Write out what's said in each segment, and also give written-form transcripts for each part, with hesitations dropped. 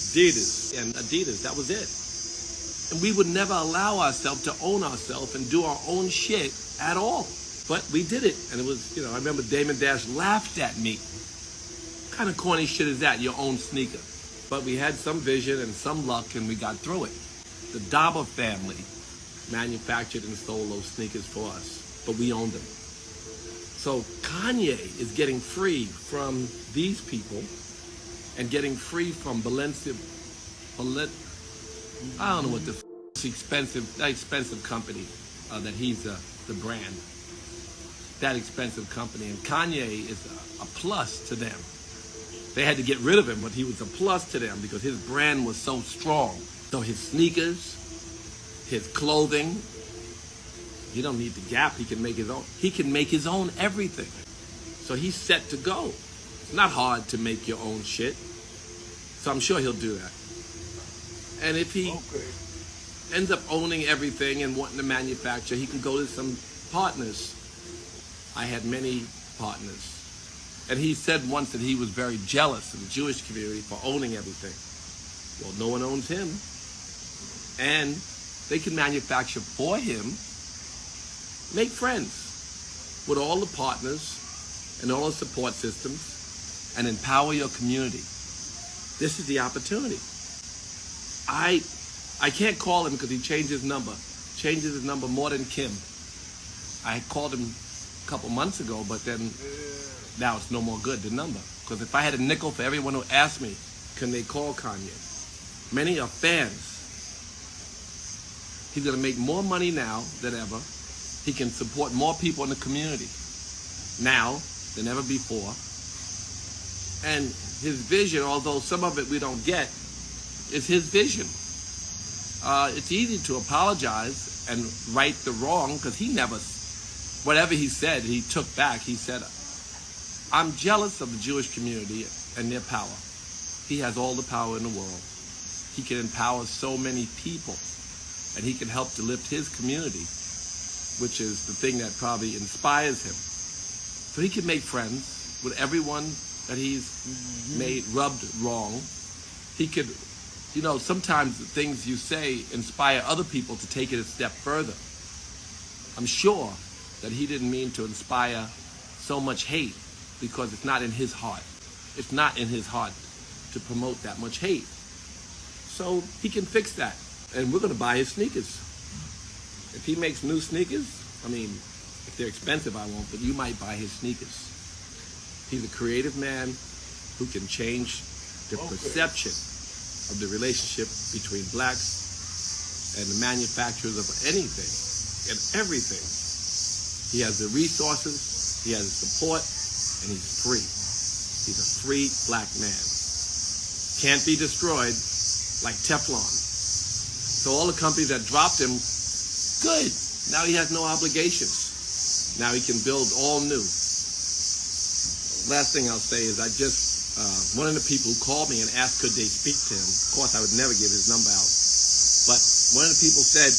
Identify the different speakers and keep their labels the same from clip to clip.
Speaker 1: Adidas. And Adidas, that was it. And we would never allow ourselves to own ourselves and do our own shit at all. But we did it. And it was, I remember Damon Dash laughed at me. What kind of corny shit is that, your own sneaker? But we had some vision and some luck, and we got through it. The Dauber family manufactured and sold those sneakers for us, but we owned them. So Kanye is getting free from these people and getting free from Balenciaga. I don't know what that expensive company that he's the brand. That expensive company. And Kanye is a plus to them. They had to get rid of him, but he was a plus to them because his brand was so strong. So his sneakers, his clothing, he don't need the Gap. He can make his own. He can make his own everything. So he's set to go. It's not hard to make your own shit. So I'm sure he'll do that. And if he ends up owning everything and wanting to manufacture, he can go to some partners. I had many partners. And he said once that he was very jealous of the Jewish community for owning everything. Well, no one owns him. And they can manufacture for him. Make friends with all the partners and all the support systems and empower your community. This is the opportunity. I can't call him because he changed his number. Changes his number more than Kim. I called him a couple months ago, but then now it's no more good, the number. Because if I had a nickel for everyone who asked me, can they call Kanye? Many are fans. He's going to make more money now than ever. He can support more people in the community now than ever before. And his vision, although some of it we don't get, is his vision. It's easy to apologize and right the wrong because he never, whatever he said, he took back. He said, I'm jealous of the Jewish community and their power. He has all the power in the world. He can empower so many people, and he can help to lift his community, which is the thing that probably inspires him. So he can make friends with everyone that he's made rubbed wrong. He could, sometimes the things you say inspire other people to take it a step further. I'm sure that he didn't mean to inspire so much hate because it's not in his heart. It's not in his heart to promote that much hate. So he can fix that. And we're going to buy his sneakers. If he makes new sneakers, if they're expensive, I won't, but you might buy his sneakers. He's a creative man who can change the perception of the relationship between blacks and the manufacturers of anything and everything. He has the resources, he has the support, and he's free. He's a free black man. Can't be destroyed like Teflon. So all the companies that dropped him, good. Now he has no obligations. Now he can build all new. Last thing I'll say is one of the people who called me and asked could they speak to him. Of course, I would never give his number out. But one of the people said,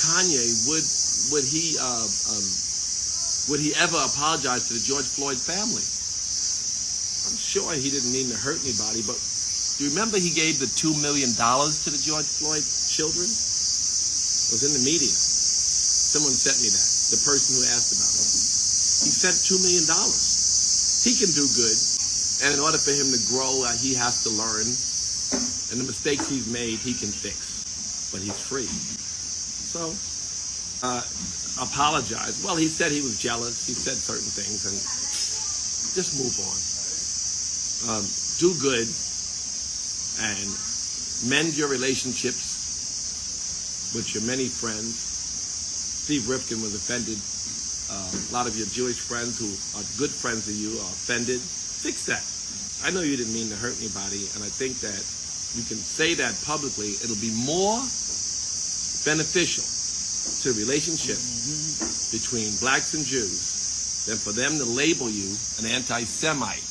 Speaker 1: Kanye, would he ever apologize to the George Floyd family? I'm sure he didn't mean to hurt anybody, but do you remember he gave the $2 million to the George Floyd children? It was in the media. Someone sent me that, the person who asked about it. He sent $2 million. He can do good. And in order for him to grow, he has to learn. And the mistakes he's made, he can fix. But he's free. So, apologize. Well, he said he was jealous. He said certain things. And just move on. Do good. And mend your relationships with your many friends. Steve Rifkin was offended. A lot of your Jewish friends who are good friends of you are offended. Fix that. I know you didn't mean to hurt anybody, and I think that you can say that publicly. It'll be more beneficial to the relationship between blacks and Jews than for them to label you an anti-Semite,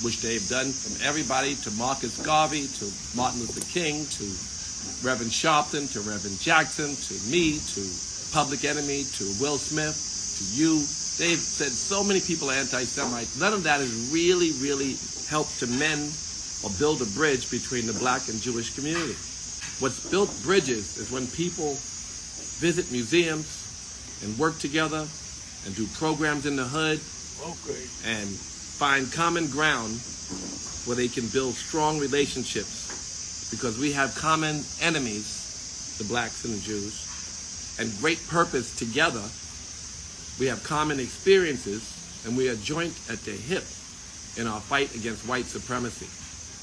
Speaker 1: which they've done from everybody to Marcus Garvey, to Martin Luther King, to Reverend Sharpton, to Reverend Jackson, to me, to Public Enemy, to Will Smith, to you. They've said so many people are anti-Semites. None of that has really, really helped to mend or build a bridge between the black and Jewish community. What's built bridges is when people visit museums and work together and do programs in the hood and find common ground where they can build strong relationships, because we have common enemies, the blacks and the Jews, and great purpose together. We have common experiences, and we are joint at the hip in our fight against white supremacy.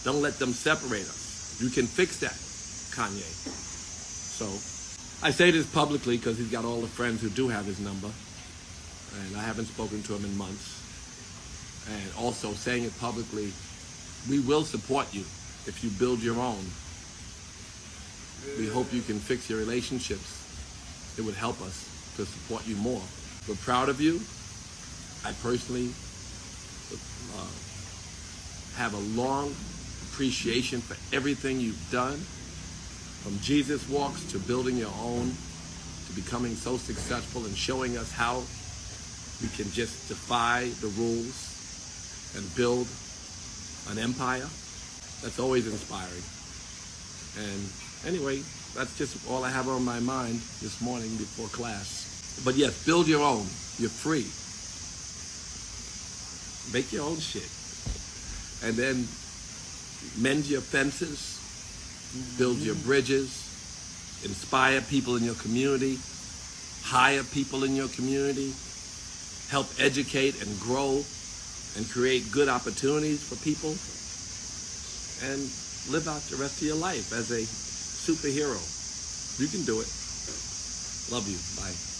Speaker 1: Don't let them separate us. You can fix that, Kanye. So I say this publicly because he's got all the friends who do have his number, and I haven't spoken to him in months. And also saying it publicly, we will support you if you build your own. We hope you can fix your relationships. It would help us to support you more. We're proud of you. I personally have a long appreciation for everything you've done, from Jesus Walks to building your own, to becoming so successful and showing us how we can just defy the rules and build an empire. That's always inspiring. And anyway, that's just all I have on my mind this morning before class. But yes, build your own. You're free. Make your own shit. And then mend your fences, build your bridges, inspire people in your community, hire people in your community, help educate and grow and create good opportunities for people, and live out the rest of your life as a superhero. You can do it. Love you. Bye.